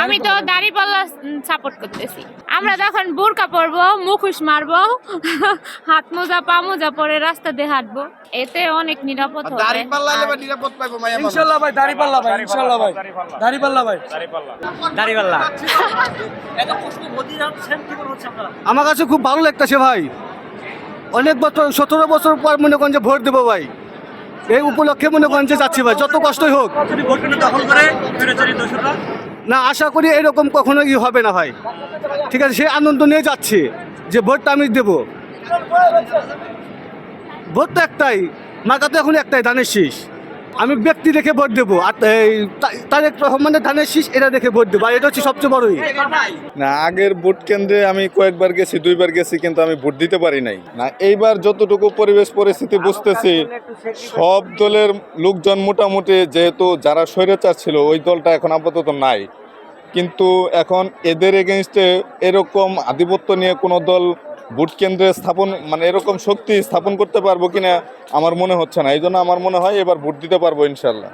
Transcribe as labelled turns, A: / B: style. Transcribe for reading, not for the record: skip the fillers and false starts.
A: আমি তো দাড়িপাল্লা সাপোর্ট করতেছি। আমরা যখন বোরকা পরবো, মুখোশ মারবো, হাত মোজা পা মোজা পরে রাস্তা দিয়ে হাঁটবো, এতে অনেক নিরাপদ হবে।
B: দাড়িপাল্লা হলে নিরাপদ পাইবো মাইয়া মানুষ।
C: ইনশাআল্লাহ ভাই দাড়িপাল্লা ভাই, ইনশাআল্লাহ ভাই দাড়িপাল্লা ভাই,
D: দাড়িপাল্লা।
E: আমার কাছে খুব ভালো লাগতেছে ভাই। অনেক বছর 17 বছর পর মনে করেন যে ভোট দেবো ভাই, এই উপলক্ষে মনে করেন যে যাচ্ছি ভাই, যত কষ্টই হোক। না, আশা করি এরকম কখনো হবে না ভাই, ঠিক আছে? সেই আনন্দ নিয়ে যাচ্ছি যে ভোটটা আমি দেবো। ভোট তো একটাই, মার্কা তো এখন একটাই, ধানের শীষ। আমি ব্যক্তি দেখে ভোট দেবো, আর তারেক রহমানের ধানের শীষ এটা দেখে ভোট দেবো, আর এটা হচ্ছে সবচেয়ে বড়ই।
F: না, আগের ভোট কেন্দ্রে আমি কয়েকবার গেছি, 2বার গেছি, কিন্তু আমি ভোট দিতে পারি নাই। না, এইবার যতটুকু পরিবেশ পরিস্থিতি বুঝতেছি, সব দলের লোকজন মোটামুটি, যেহেতু যারা স্বৈরাচার ছিল ওই দলটা এখন আপাতত নাই, কিন্তু এখন এদের এগেনস্টে এরকম আধিপত্য নিয়ে কোনো দল ভোট কেন্দ্রে স্থাপন, মানে এরকম শক্তি স্থাপন করতে পারবো কিনা আমার মনে হচ্ছে না। এই জন্য আমার মনে হয় এবার ভোট দিতে পারবো ইনশাল্লাহ।